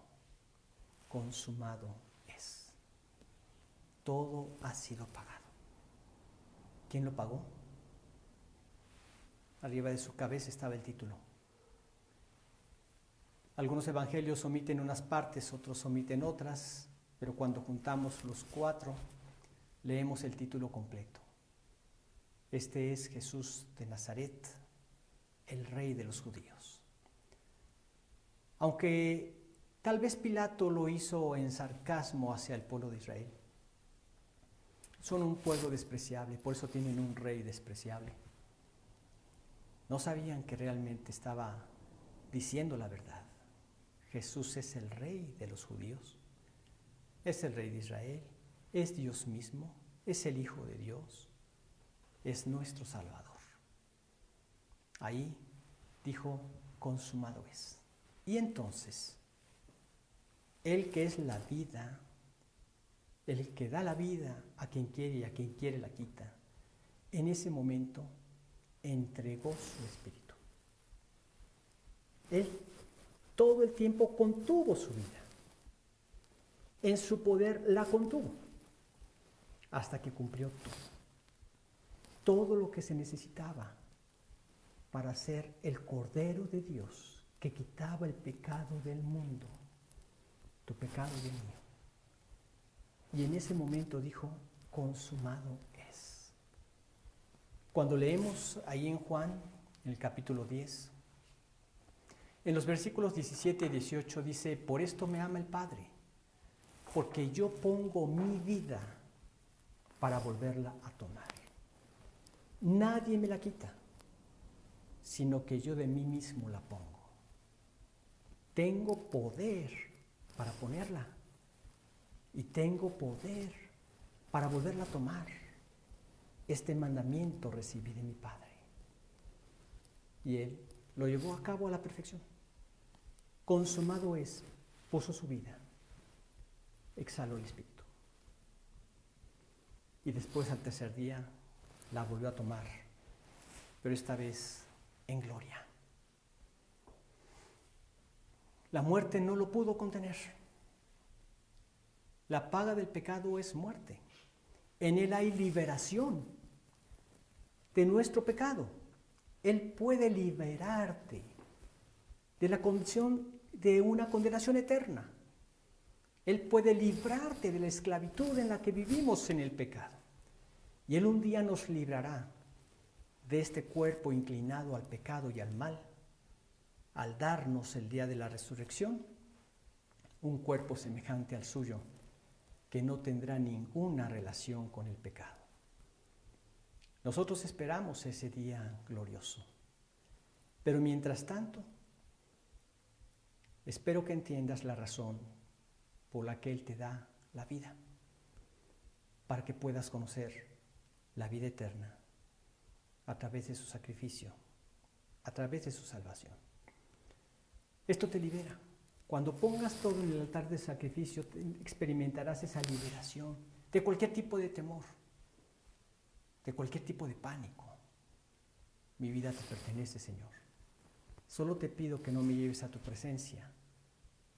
consumado es. Todo ha sido pagado. ¿Quién lo pagó? Arriba de su cabeza estaba el título. Algunos evangelios omiten unas partes, otros omiten otras, pero cuando juntamos los 4, leemos el título completo. Este es Jesús de Nazaret, el Rey de los judíos. Aunque tal vez Pilato lo hizo en sarcasmo hacia el pueblo de Israel. Son un pueblo despreciable, por eso tienen un rey despreciable. No sabían que realmente estaba diciendo la verdad. Jesús es el Rey de los judíos, es el Rey de Israel, es Dios mismo, es el Hijo de Dios, es nuestro Salvador. Ahí dijo: consumado es. Y entonces, Él que es la vida, el que da la vida a quien quiere y a quien quiere la quita, en ese momento entregó su espíritu. Él todo el tiempo contuvo su vida. En su poder la contuvo hasta que cumplió todo lo que se necesitaba para ser el Cordero de Dios que quitaba el pecado del mundo, tu pecado y el mío. Y en ese momento dijo, consumado es. Cuando leemos ahí en Juan, en el capítulo 10, en los versículos 17 y 18 dice, por esto me ama el Padre, porque yo pongo mi vida para volverla a tomar. Nadie me la quita, sino que yo de mí mismo la pongo. Tengo poder para ponerla y tengo poder para volverla a tomar. Este mandamiento recibí de mi Padre. Y Él lo llevó a cabo a la perfección. Consumado es, puso su vida, exhaló el Espíritu. Y después al tercer día la volvió a tomar, pero esta vez en gloria. La muerte no lo pudo contener. La paga del pecado es muerte. En Él hay liberación de nuestro pecado. Él puede liberarte de la condición de una condenación eterna. Él puede librarte de la esclavitud en la que vivimos en el pecado. Y Él un día nos librará de este cuerpo inclinado al pecado y al mal, al darnos el día de la resurrección un cuerpo semejante al suyo, que no tendrá ninguna relación con el pecado. Nosotros esperamos ese día glorioso, pero mientras tanto, espero que entiendas la razón por la que Él te da la vida, para que puedas conocer la vida eterna a través de su sacrificio, a través de su salvación. Esto te libera. Cuando pongas todo en el altar de sacrificio, experimentarás esa liberación de cualquier tipo de temor, de cualquier tipo de pánico. Mi vida te pertenece, Señor. Solo te pido que no me lleves a tu presencia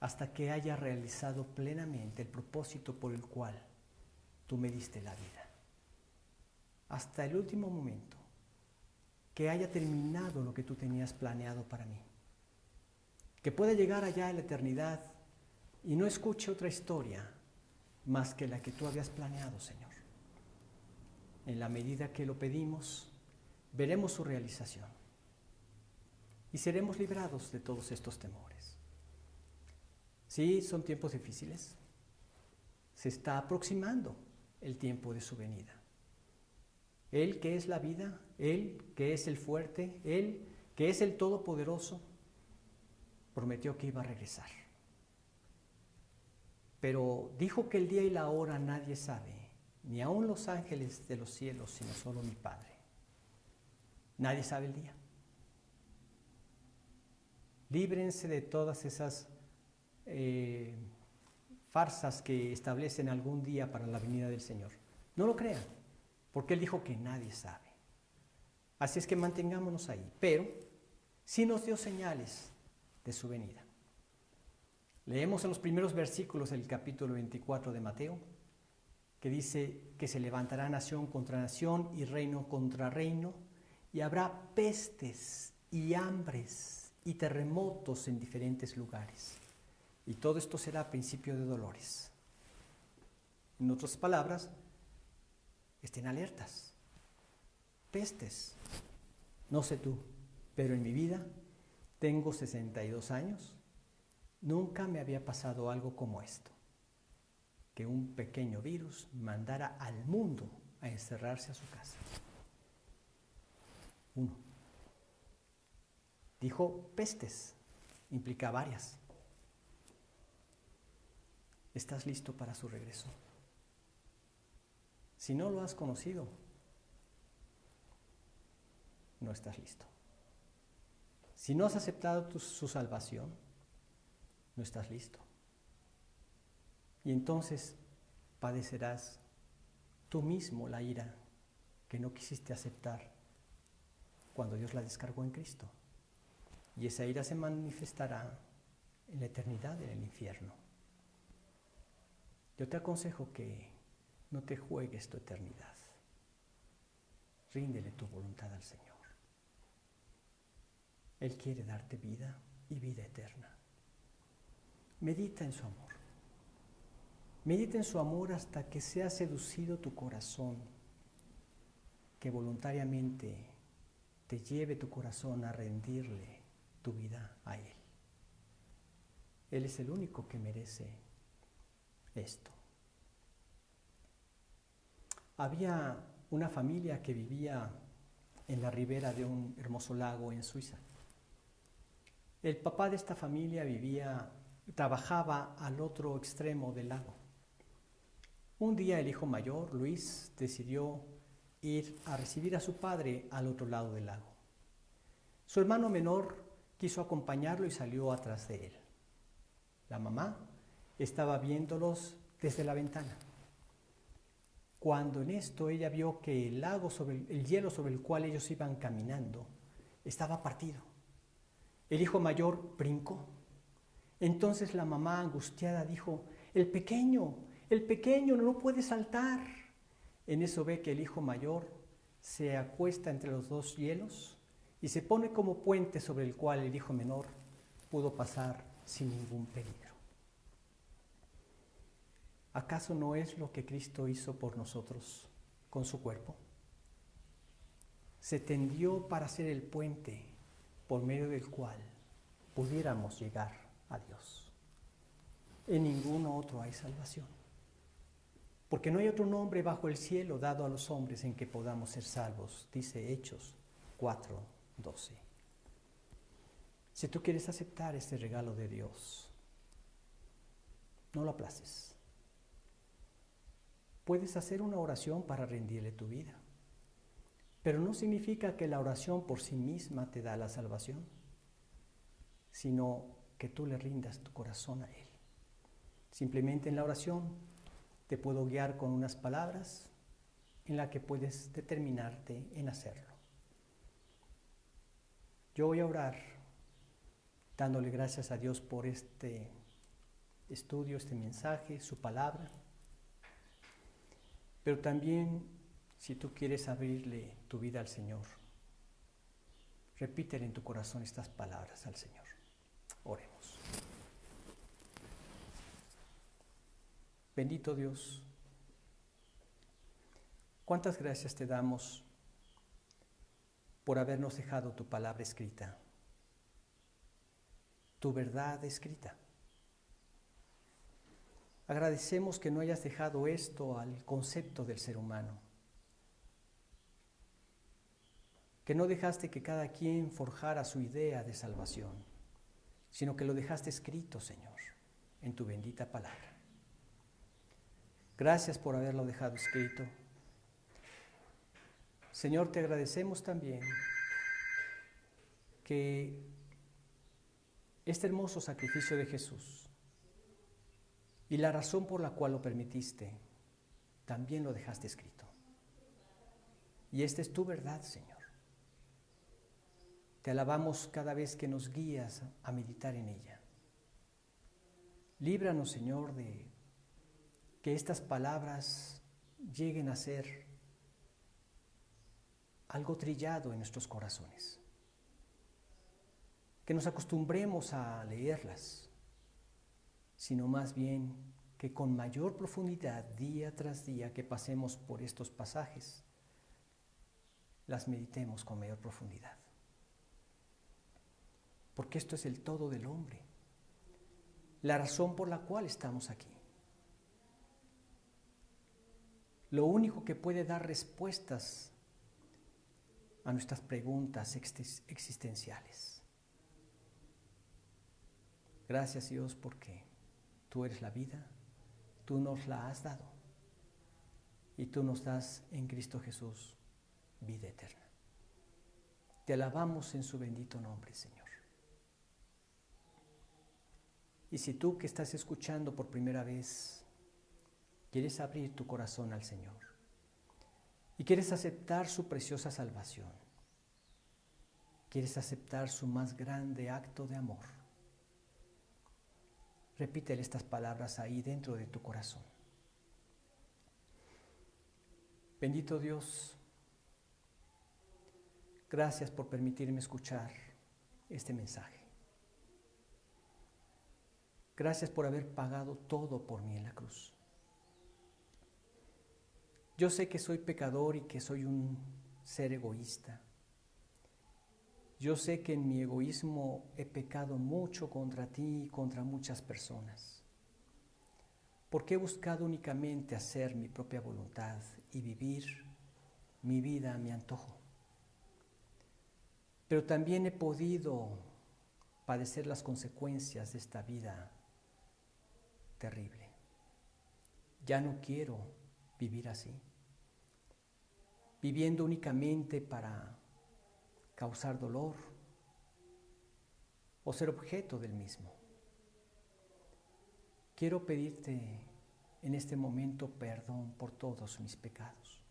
hasta que haya realizado plenamente el propósito por el cual tú me diste la vida. Hasta el último momento, que haya terminado lo que tú tenías planeado para mí. Que pueda llegar allá en la eternidad y no escuche otra historia más que la que tú habías planeado, Señor. En la medida que lo pedimos, veremos su realización y seremos librados de todos estos temores. Sí, son tiempos difíciles. Se está aproximando el tiempo de su venida. Él que es la vida, Él que es el fuerte, Él que es el todopoderoso, prometió que iba a regresar. Pero dijo que el día y la hora nadie sabe, ni aun los ángeles de los cielos, sino solo mi Padre. Nadie sabe el día. Líbrense de todas esas farsas que establecen algún día para la venida del Señor. No lo crean, porque Él dijo que nadie sabe. Así es que mantengámonos ahí. Pero sí nos dio señales de su venida. Leemos en los primeros versículos del capítulo 24 de Mateo, que dice que se levantará nación contra nación y reino contra reino, y habrá pestes y hambres y terremotos en diferentes lugares. Y todo esto será principio de dolores. En otras palabras, estén alertas. Pestes. No sé tú, pero en mi vida tengo 62 años. Nunca me había pasado algo como esto. Que un pequeño virus mandara al mundo a encerrarse a su casa. Uno. Dijo pestes, implica varias. ¿Estás listo para su regreso? Si no lo has conocido, no estás listo. Si no has aceptado su salvación, no estás listo. Y entonces padecerás tú mismo la ira que no quisiste aceptar cuando Dios la descargó en Cristo. Y esa ira se manifestará en la eternidad en el infierno. Yo te aconsejo que no te juegues tu eternidad. Ríndele tu voluntad al Señor. Él quiere darte vida y vida eterna. Medita en su amor. Medita en su amor hasta que sea seducido tu corazón, que voluntariamente te lleve tu corazón a rendirle tu vida a Él. Él es el único que merece esto. Había una familia que vivía en la ribera de un hermoso lago en Suiza. El papá de esta familia trabajaba al otro extremo del lago. Un día el hijo mayor, Luis, decidió ir a recibir a su padre al otro lado del lago. Su hermano menor quiso acompañarlo y salió atrás de él. La mamá estaba viéndolos desde la ventana. Cuando en esto ella vio que el hielo sobre el cual ellos iban caminando estaba partido. El hijo mayor brincó. Entonces la mamá angustiada dijo: el pequeño no puede saltar. En eso ve que el hijo mayor se acuesta entre los dos hielos y se pone como puente sobre el cual el hijo menor pudo pasar sin ningún peligro. ¿Acaso no es lo que Cristo hizo por nosotros con su cuerpo? Se tendió para ser el puente por medio del cual pudiéramos llegar a Dios. En ninguno otro hay salvación, porque no hay otro nombre bajo el cielo dado a los hombres en que podamos ser salvos, dice Hechos 4:12. Si tú quieres aceptar este regalo de Dios, no lo aplaces. Puedes hacer una oración para rendirle tu vida, pero no significa que la oración por sí misma te da la salvación, sino que tú le rindas tu corazón a Él. Simplemente en la oración te puedo guiar con unas palabras en las que puedes determinarte en hacerlo. Yo voy a orar dándole gracias a Dios por este estudio, este mensaje, su palabra. Pero también, si tú quieres abrirle tu vida al Señor, repítele en tu corazón estas palabras al Señor. Oremos. Bendito Dios, cuántas gracias te damos por habernos dejado tu palabra escrita, tu verdad escrita. Agradecemos que no hayas dejado esto al concepto del ser humano, que no dejaste que cada quien forjara su idea de salvación, sino que lo dejaste escrito, Señor, en tu bendita palabra. Gracias por haberlo dejado escrito. Señor, te agradecemos también que este hermoso sacrificio de Jesús y la razón por la cual lo permitiste, también lo dejaste escrito. Y esta es tu verdad, Señor. Te alabamos cada vez que nos guías a meditar en ella. Líbranos, Señor, de que estas palabras lleguen a ser algo trillado en nuestros corazones. Que nos acostumbremos a leerlas, sino más bien que con mayor profundidad, día tras día que pasemos por estos pasajes, las meditemos con mayor profundidad. Porque esto es el todo del hombre, la razón por la cual estamos aquí. Lo único que puede dar respuestas a nuestras preguntas existenciales. Gracias, Dios, porque tú eres la vida, tú nos la has dado y tú nos das en Cristo Jesús vida eterna. Te alabamos en su bendito nombre, Señor. Y si tú que estás escuchando por primera vez quieres abrir tu corazón al Señor y quieres aceptar su preciosa salvación, quieres aceptar su más grande acto de amor, repítele estas palabras ahí dentro de tu corazón. Bendito Dios, gracias por permitirme escuchar este mensaje. Gracias por haber pagado todo por mí en la cruz. Yo sé que soy pecador y que soy un ser egoísta. Yo sé que en mi egoísmo he pecado mucho contra ti y contra muchas personas, porque he buscado únicamente hacer mi propia voluntad y vivir mi vida a mi antojo. Pero también he podido padecer las consecuencias de esta vida terrible. Ya no quiero vivir así, viviendo únicamente para causar dolor o ser objeto del mismo. Quiero pedirte en este momento perdón por todos mis pecados.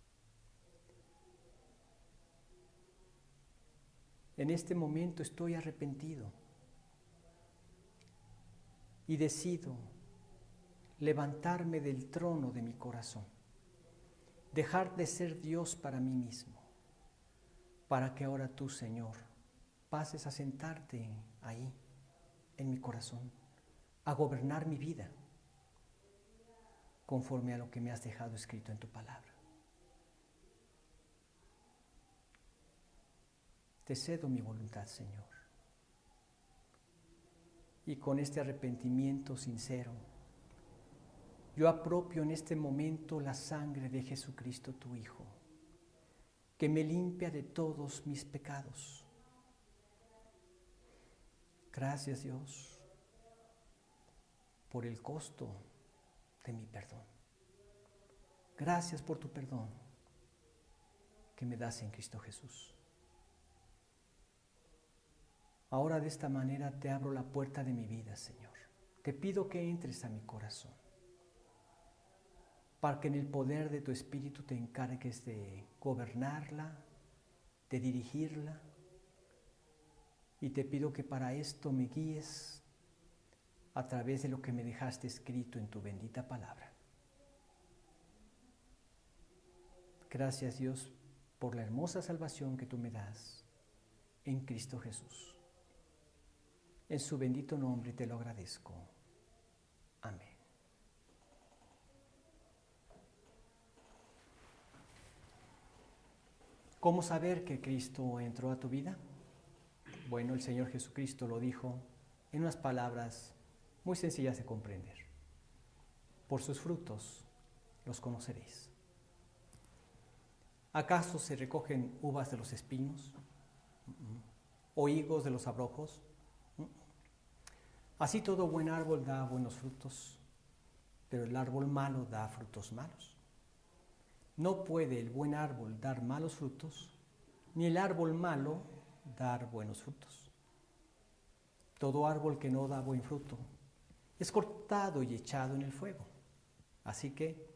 En este momento estoy arrepentido y decido levantarme del trono de mi corazón, dejar de ser Dios para mí mismo, para que ahora tú, Señor, pases a sentarte ahí, en mi corazón, a gobernar mi vida, conforme a lo que me has dejado escrito en tu palabra. Te cedo mi voluntad, Señor, y con este arrepentimiento sincero, yo apropio en este momento la sangre de Jesucristo, tu Hijo, que me limpia de todos mis pecados. Gracias, Dios, por el costo de mi perdón. Gracias por tu perdón que me das en Cristo Jesús. Ahora de esta manera te abro la puerta de mi vida, Señor. Te pido que entres a mi corazón, para que en el poder de tu Espíritu te encargues de gobernarla, de dirigirla, y te pido que para esto me guíes a través de lo que me dejaste escrito en tu bendita palabra. Gracias, Dios, por la hermosa salvación que tú me das en Cristo Jesús. En su bendito nombre te lo agradezco. Amén. ¿Cómo saber que Cristo entró a tu vida? Bueno, el Señor Jesucristo lo dijo en unas palabras muy sencillas de comprender. Por sus frutos los conoceréis. ¿Acaso se recogen uvas de los espinos? ¿O higos de los abrojos? Así todo buen árbol da buenos frutos, pero el árbol malo da frutos malos. No puede el buen árbol dar malos frutos, ni el árbol malo dar buenos frutos. Todo árbol que no da buen fruto es cortado y echado en el fuego. Así que,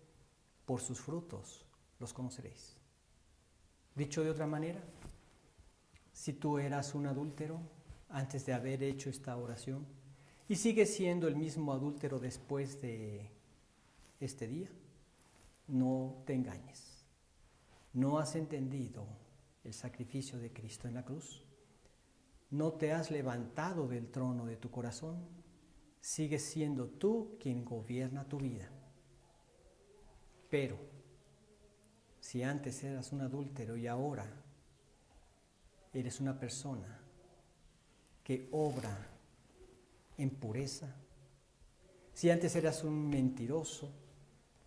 por sus frutos los conoceréis. Dicho de otra manera, si tú eras un adúltero antes de haber hecho esta oración y sigues siendo el mismo adúltero después de este día, no te engañes. No has entendido el sacrificio de Cristo en la cruz. No te has levantado del trono de tu corazón. Sigues siendo tú quien gobierna tu vida. Pero, si antes eras un adúltero y ahora eres una persona que obra en pureza, si antes eras un mentiroso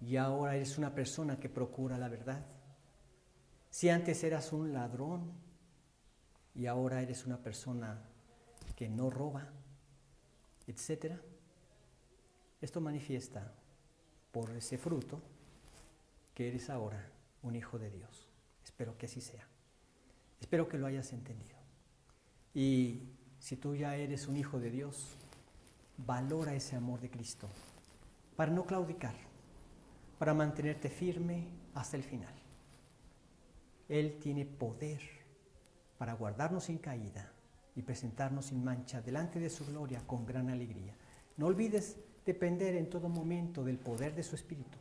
y ahora eres una persona que procura la verdad, si antes eras un ladrón y ahora eres una persona que no roba, etc., esto manifiesta por ese fruto que eres ahora un hijo de Dios. Espero que así sea. Espero que lo hayas entendido. Y si tú ya eres un hijo de Dios, valora ese amor de Cristo para no claudicar, para mantenerte firme hasta el final. Él tiene poder para guardarnos sin caída y presentarnos sin mancha delante de su gloria con gran alegría. No olvides depender en todo momento del poder de su Espíritu.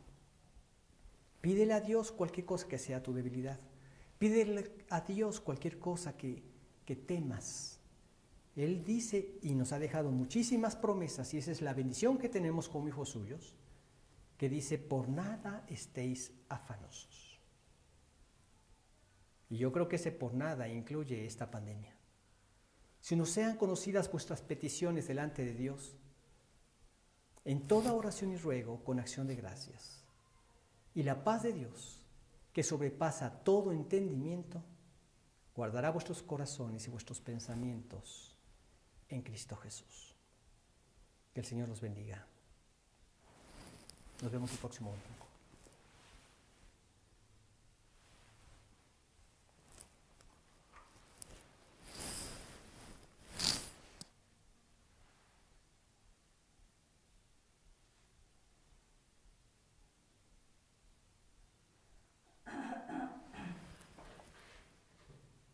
Pídele a Dios cualquier cosa que sea tu debilidad. Pídele a Dios cualquier cosa que temas Él dice y nos ha dejado muchísimas promesas, y esa es la bendición que tenemos como hijos suyos, que dice, por nada estéis afanosos. Y yo creo que ese por nada incluye esta pandemia. Si nos sean conocidas vuestras peticiones delante de Dios, en toda oración y ruego con acción de gracias, y la paz de Dios, que sobrepasa todo entendimiento, guardará vuestros corazones y vuestros pensamientos en Cristo Jesús. Que el Señor los bendiga. Nos vemos el próximo domingo.